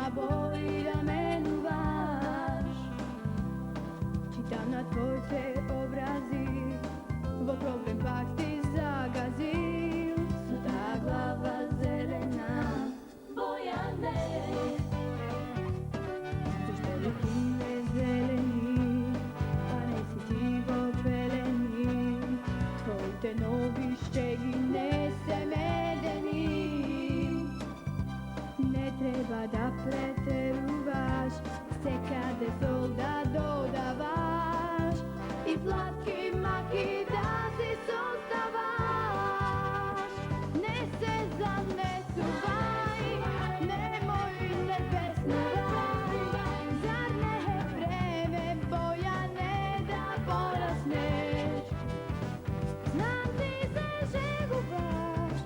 slabo i da menуваš. Čitam na tvoj se obrazi, bo problem pak ti zagazil. Su ta glava zelena, Bojane. Zašto likine zeleni, pa ne si ti popeleni. Tvoj te novi ščegi ne se medeni. Ne treba da preteruvaš, se kade sol da dodavaš. I slatki maki da si sostavaš. Ne se zanesuvaj, nemoj ne pesnuvaj. Zar ne je vreme, Bojane, da porasneš? Znam ti se že gubaš,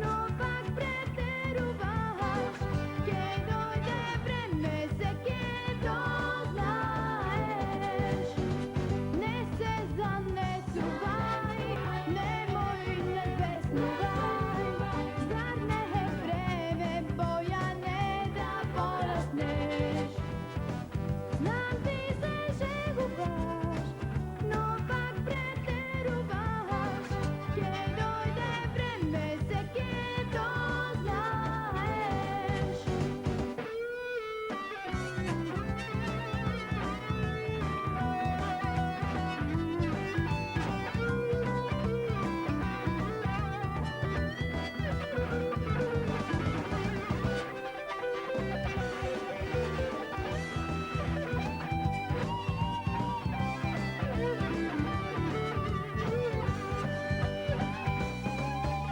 no pak preteruvaš. Kje dojde vreme, se kje doznaješ. Ne se zanesuvaj, nemoj ne pesnuvaj. Zar ne je vreme, Bojane, da porasneš? Znam ti se že gubaš, no pak preteruvaš. Kje dojde vreme, se kje doznaješ.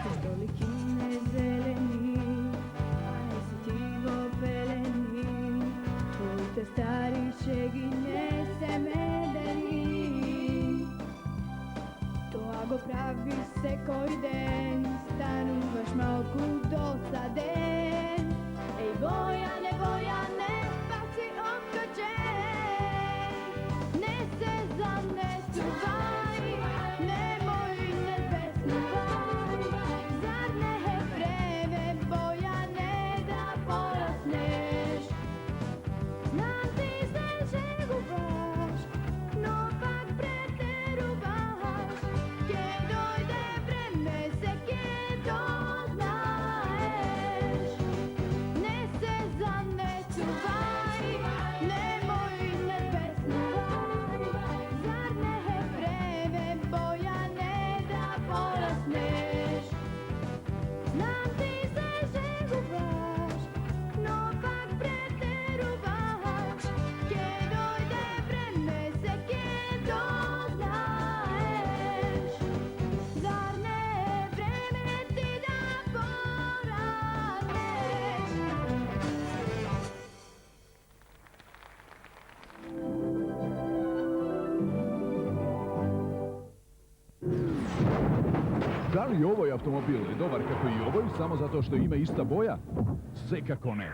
Zašto likine zeleni, a ne si ti popeleni. Tvoj te stari šegi ne se medeni. To ako pravi se koji den, stanuvaš malku dosaden. Ej Bojane, Bojane, baci okačen. Ne se zanesuvaj, nemoj ne pesnuvaj. Zar ne je vreme, Bojane, da porasneš? Znam ti se že gubaš, no pak preteruvaš. Kje dojde vreme, se kje doznaješ. Ne se zanesuvaj, nemoj ne pesnuvaj. Zar ne je vreme, Bojane, da porasneš? Znam ti se že gubaš, no pak preteruvaš. Kje dojde vreme, se kje doznaješ. Zar ne je vreme ti da porasneš? Da li ovaj automobil je dobar kako i ovaj, samo zato što ima ista boja? Sve kako ne.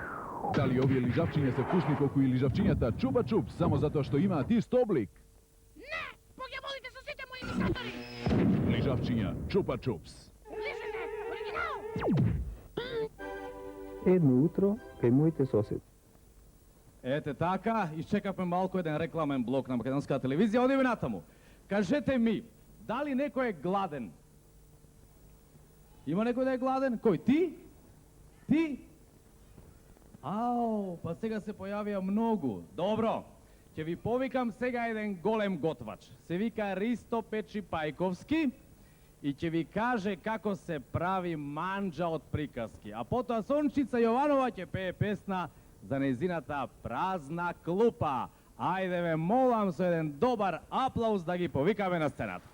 Da li ovi je ližavčinja sa kušnikovku i ližavčinjata Čuba Čup, samo zato što ima tist oblik? Ne! Bog ja volite sa svite moji imitatori! Ližavčinja Čupa Čups. Ližite! Original! Едно утро кај моите соседи. Ете така, изчекавме малку еден рекламен блок на македонската телевизија, одиме натаму. Кажете ми, дали некој е гладен? Има некој да е гладен? Кој, ти? Ти? Ау, па сега се појавија многу. Добро, ќе ви повикам сега еден голем готвач. Се вика Ристо Печи Пајковски и ќе ви каже како се прави манџа од приказки. А потоа Сончица Јованова ќе пее песна за нејзината празна клупа. Ајде ве молам со еден добар аплауз да ги повикаме на сцената.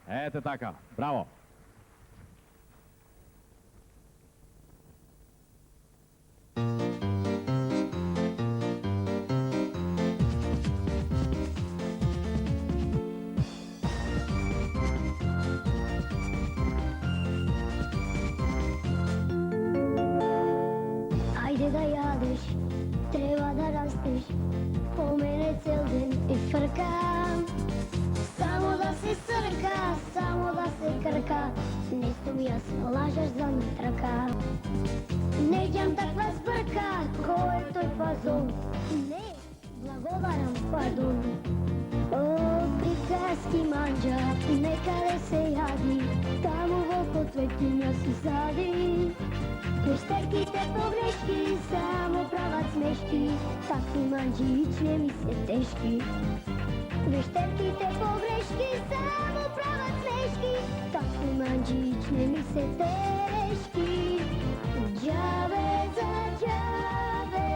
Ете така, браво. Ajde da jadeš, treba da rasteš, po mene cel den i frkam. Samo da se crka, samo da se krka, ja se lažeš za me traka. Neđam takva sprka, ko je toj fazon? Ne, blagovaram, pardon. O, prikaski manđa, nekada se jadi, tamo oko cvetinja si sadi. Preštekite pogreški, samo pravac meški, takvi manđi ične mi se teški. Vešterkite pogreški, samo pravac meški, takvi manđi ične mi se teški. Džave za džave,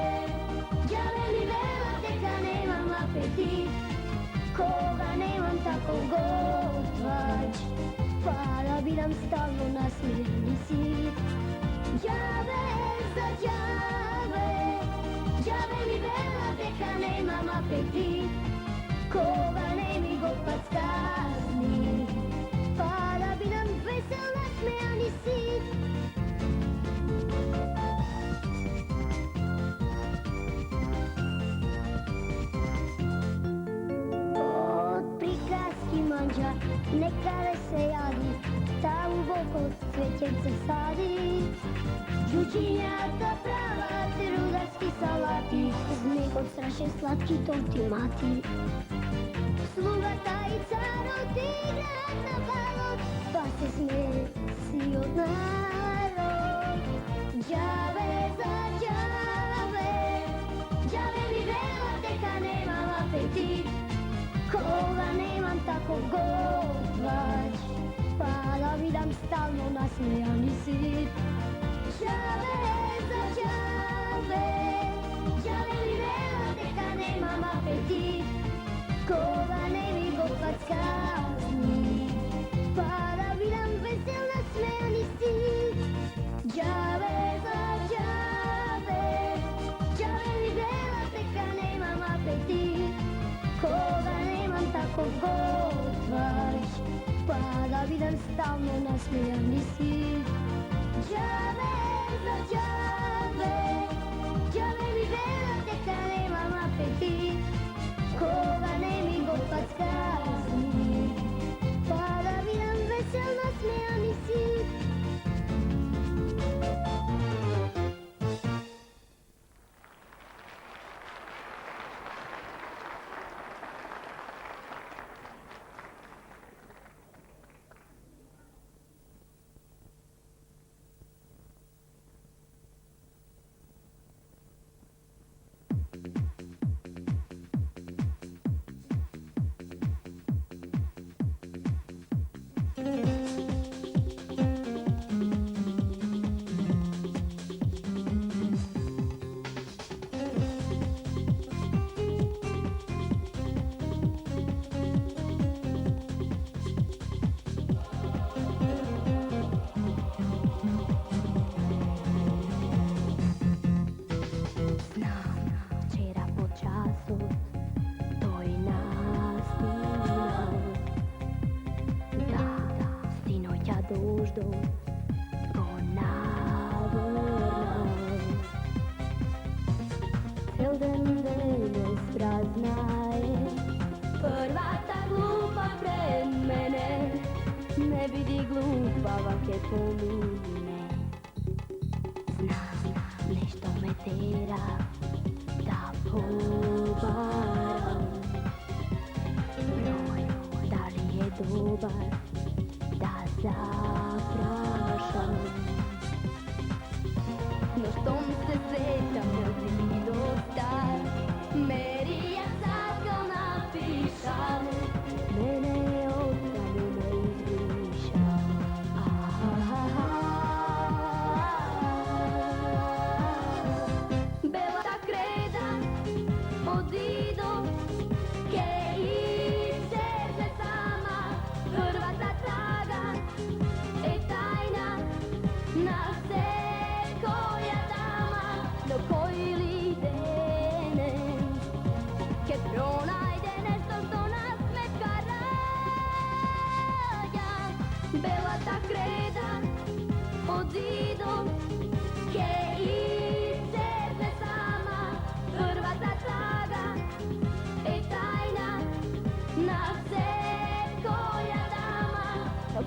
džave mi velate kad nemam apetit, koga nemam tako gotvač, pa da bi nam stalno nasmijeni sit. Džave za džave, džave mi velate kad nemam apetit, koga ne mi gotvač kazni, pa da bi nam vesel nasmijeni sit. Manđa, nekada se jadi, tamo oko cvećence sadi. Đuđinjaka prava, te rudarski salati, zmeh od strašen slatki tortimati. Sluga taj carot igra na balot, pa se smeje svi od narod. Džave za džave, džave mi velate kad nemam apetit, koga nemam tako gotvač, pa da vidim stalno nasmijani sit. Džave za džave, džave mi velate kad nemam apetit, koga ne mi gotvač kazni, pa da vidim vesel nasmijani sit. Džave za džave, džave mi velate kad nemam apetit, koga nemam tako gotvač, pa da vidim stalno nasmijani sit. Džave za džave, džave mi velate kad nemam apetit, koga ne mi gotvač kazni, pa da vidim vesel nasmijani sit.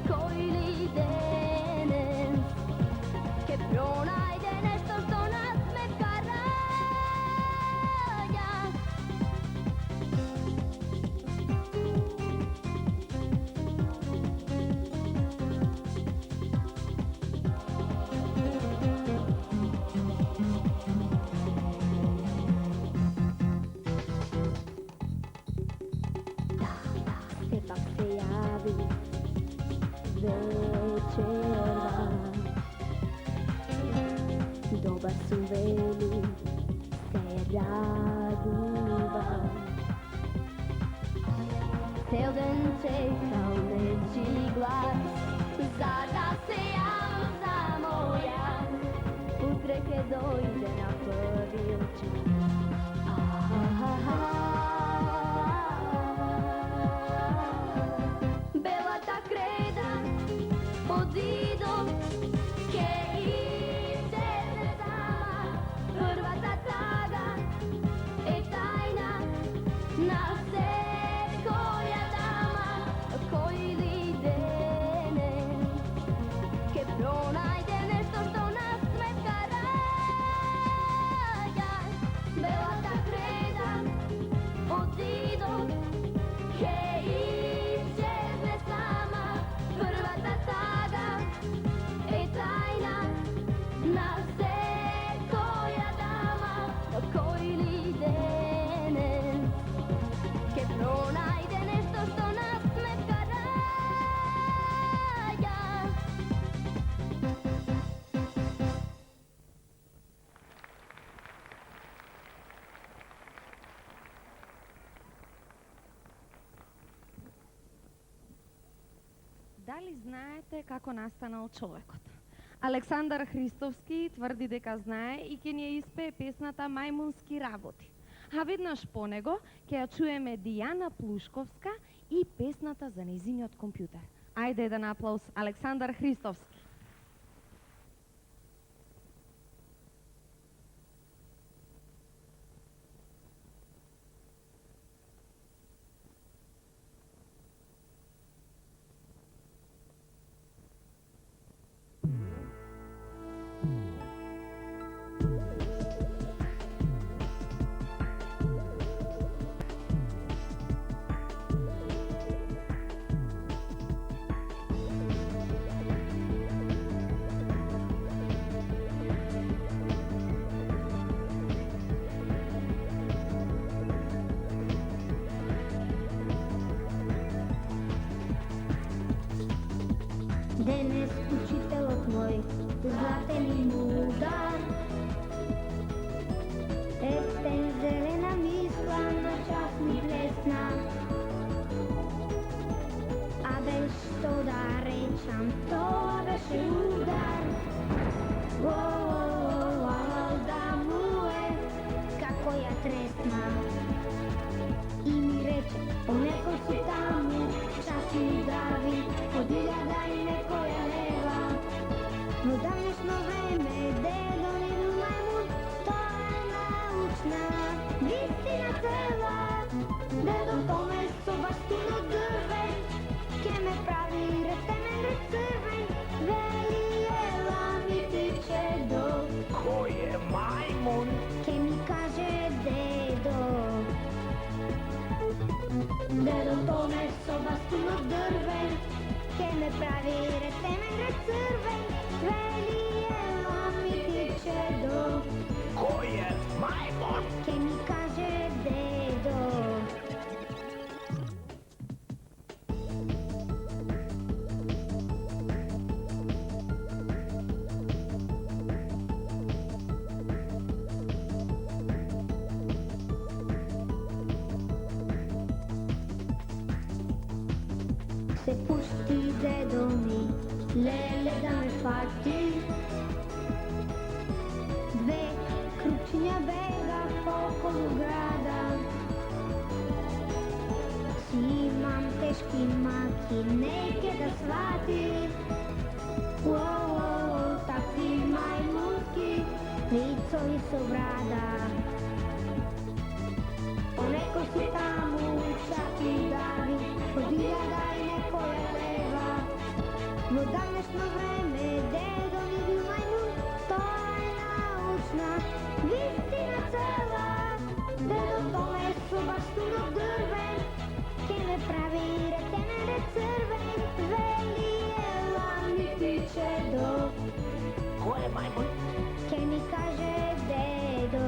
Koji li dene oba su veli se raduva. Cel den čekal nečiji glas, da se javno ja, utreke dojde na prvi čas. Bela ta kreda pod zidom, ke iščezne sama, prva ta taga je tajna na sve koja dama, koji lidene, ke pronajde nešto što nas smetka raja. Bela ta kreda pod zidom, ke iščezne sama, prva ta taga je tajna na sve koja dama, koji lidene, ke pronajde nešto što nas smetka raja. Дали знаете како настанал човекот? Александар Христовски тврди дека знае и ќе ни ја испее песната Мајмунски работи. А веднаш по него ќе ја чуеме Дијана Плушковска и песната за нејзиниот компјутер. Ајде еден аплауз, Александар Христовски. Денес учителот мој, златен и мудар, естен зелена мисла на час ми плесна. А без што да речам, тоа беше удар. Да му е, како ја тресна. И ми рече, о некој си таму, час ми дави, од 1000 и некоја лева. Но давнешно време, дедо ни бил мајмун, тоа е научна вистина цела. Дедо томе со баштун од дрвен, ке ме прави ретемен рецрвен, вели ела ми тиче до. Кој е мајмун? Ке ми каже дедо. Дедо томе со баштун од дрвен, ке ме прави ретемен рецрвен, вели ела ми тиче до. Кој е мајмун? Ке ми каже дедо. Se pusti dедо ми, леле да ме фати. Две кручиња бега околу града. Си имам тешки маки, неќе да свати. Такви мајмунски, лицови со брада. Некој си таму, чак и дави, од 1000 и некоја лева. Во данешно време, дедо ни бил мајмун, тоа е научна вистина цела. Дедо томе со баштун од дрвен, ке ме прави ретемен рецрвен, вели ела ми тиче до. Кој е мајмун? Ке ми каже дедо.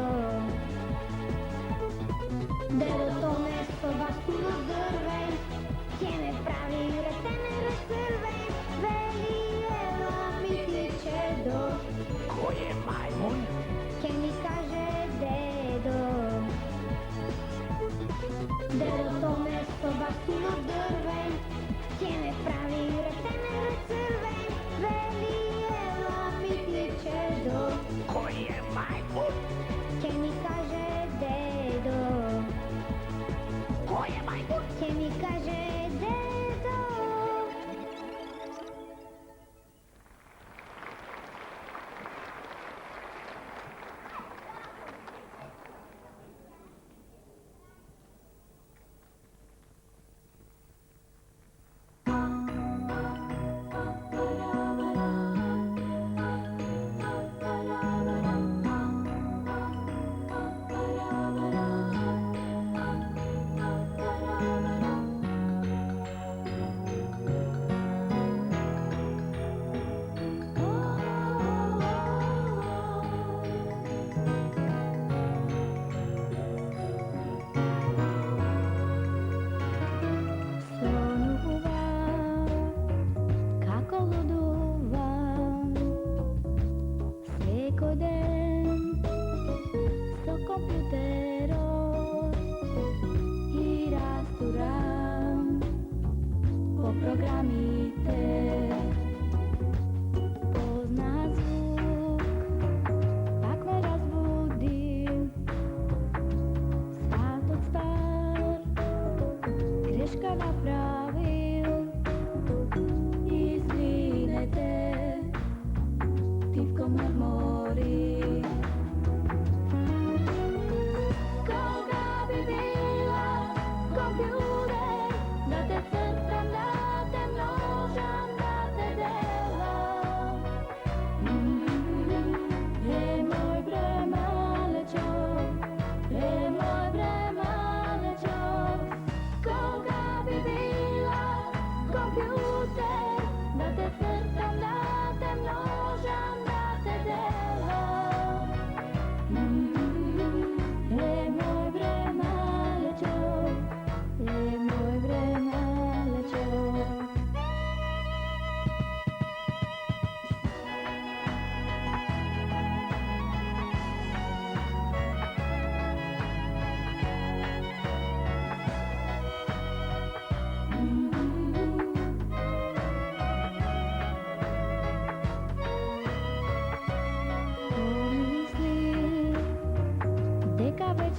Дедо томе со баштун од дрвен, ке ме прави ретемен рецрвен, вели ела ми тиче до. Кој е мајмун?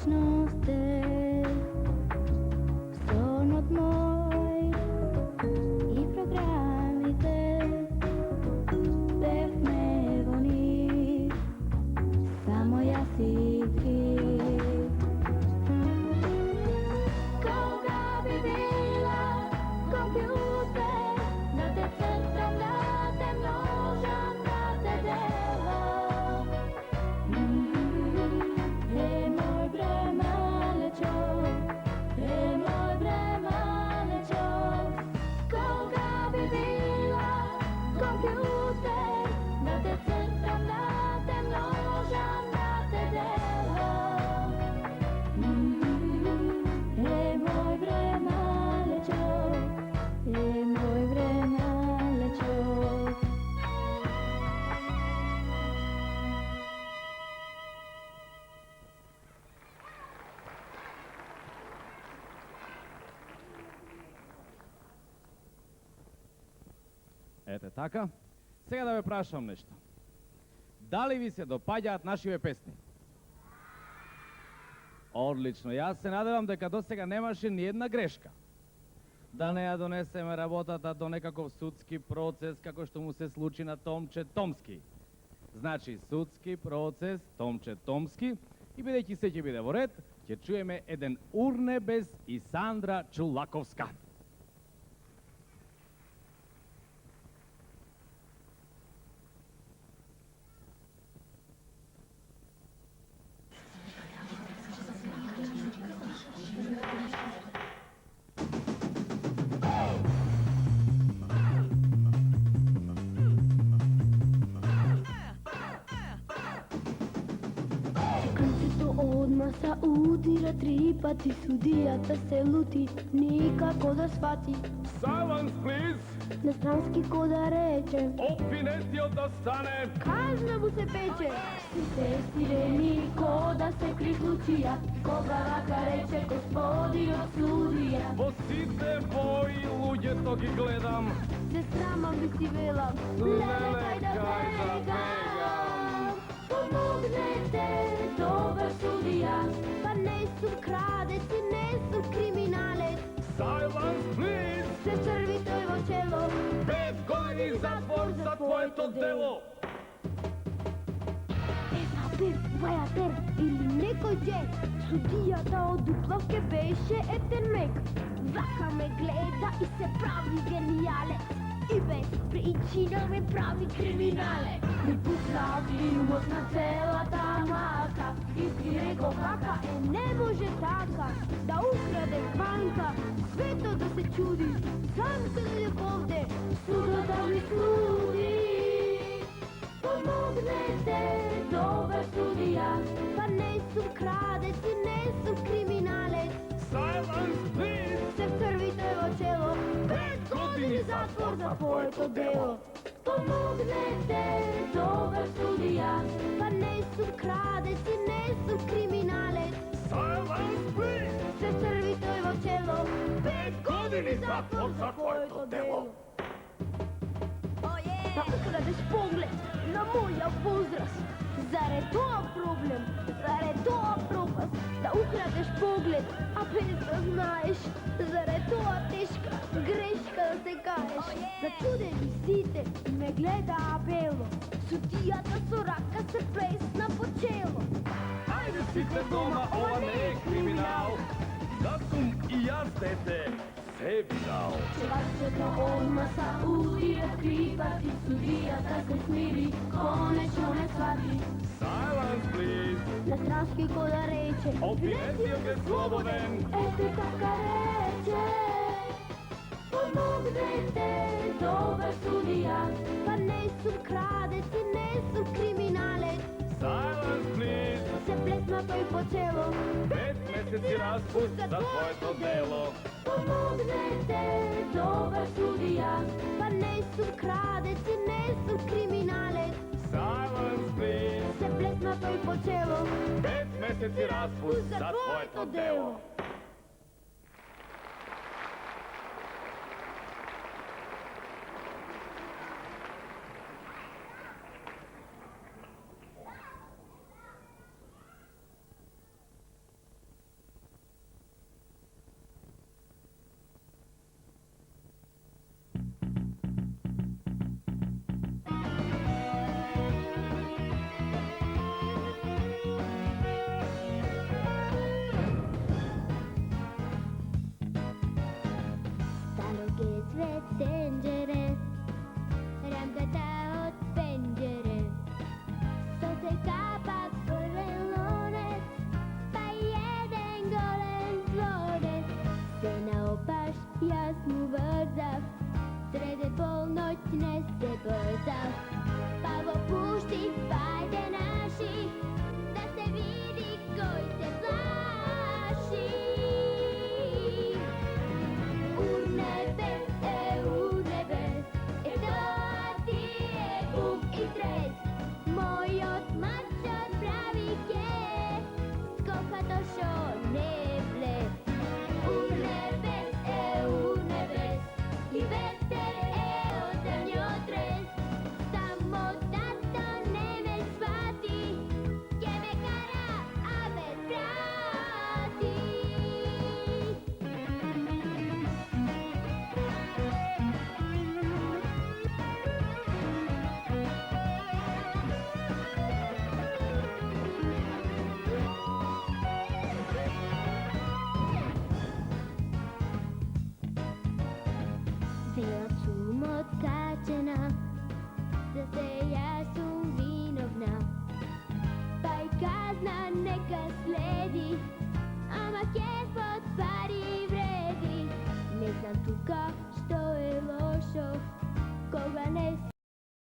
вечност е сонот мој и програмите певме во нив само јас и ти. Кога би била компјутер да те цртам, да те множам, да те делам. Е мој бремалечо, е мој бремалечо. Кога би била компјутер да те цртам, да те множам, да те делам. Е мој бремалечо, е мој бремалечо. Ете така. Сега да ве прашам нешто. Дали ви се допаѓаат нашиве песни? Одлично. Јас се надевам дека до сега немаше ни една грешка. Да не ја донесеме работата до некаков судски процес, како што му се случи на Томче Томски. Значи, судски процес, Томче Томски, и бидејќи се ќе биде во ред, ќе чуеме еден Урнебес и Сандра Чулаковска. Крцето одма са удира 3 пати, судијата се лути, никако да свати. Silence, please! На странски ко да рече, Обвинетиот да стане! казна му се пече. Сите сирени ко да се приклучија, кога вака рече господиот судија. Во сите бои луѓето ги гледам. Се срамам би си велам, леле кај да бегам. Помогнете, добар судија, па не сум крадец и не сум криминалец. Silence, please! Се црви тој во чело, 5 години затвор за твоето дело! Епатер, вајатер или некој джек, судијата од Дупловке беше етермек. Вака ме гледа и се прави гениалец, и без причина ме прави криминалец. Ми пусна филмот на целата мака и си рекол вака не може така да украде банка. Свето да се чуди, сам се дојде овде, судот да ми суди. Помогнете, добар судија, па не сум крадец и не сум криминалец. Silence, please! Се вцрви тој во чело, 5 години затвор за твоето дело. Помогнете, добар судија, па не сум крадец и не сум криминалец. Silence, please! Се вцрви тој во чело, 5 години затвор за твоето дело. Да украдеш поглед на моја возраст. Зар е тоа проблем? Зар е тоа пропаст? Да украдеш поглед, а без да знаеш. Зар е тоа тешка грешка да се каеш? Зачудени сите ме гледаа бело. Судијата со рака се плесна по чело. Ајде сите дома, ова не е криминал. Да сум и јас дете, се видал. Чеварчето одма са удира 3 пати, судијата се смири, конечно не свати. Silence, please! На странски ко да рече, Обвинетиот е слободен. ето така рече. Помогнете, добар судија, па не сум крадец и не сум криминалец. Silence, please! Се плесна тој по чело, 5 месеци распуст за твоето дело. Помогнете, добар судија, па не сум крадец и не сум криминалец. Silence, please! Се плесна тој по чело, 5 месеци распуст за твоето дело. Pa go pušti, pajde naši, da se vidi koji se plaši. U nebes, to ti je bum i stres. Moj otmačar pravi ke, skoka došo neble. U nebes, i veter, otrez. Samo tato ne me shvati, ke me kara, a me prati. Bila sum otkačena, za se ja sum vinovna. Pa i kazna neka sledi, ama kefot pari vredi. Ne znam tuka što je lošo, koga ne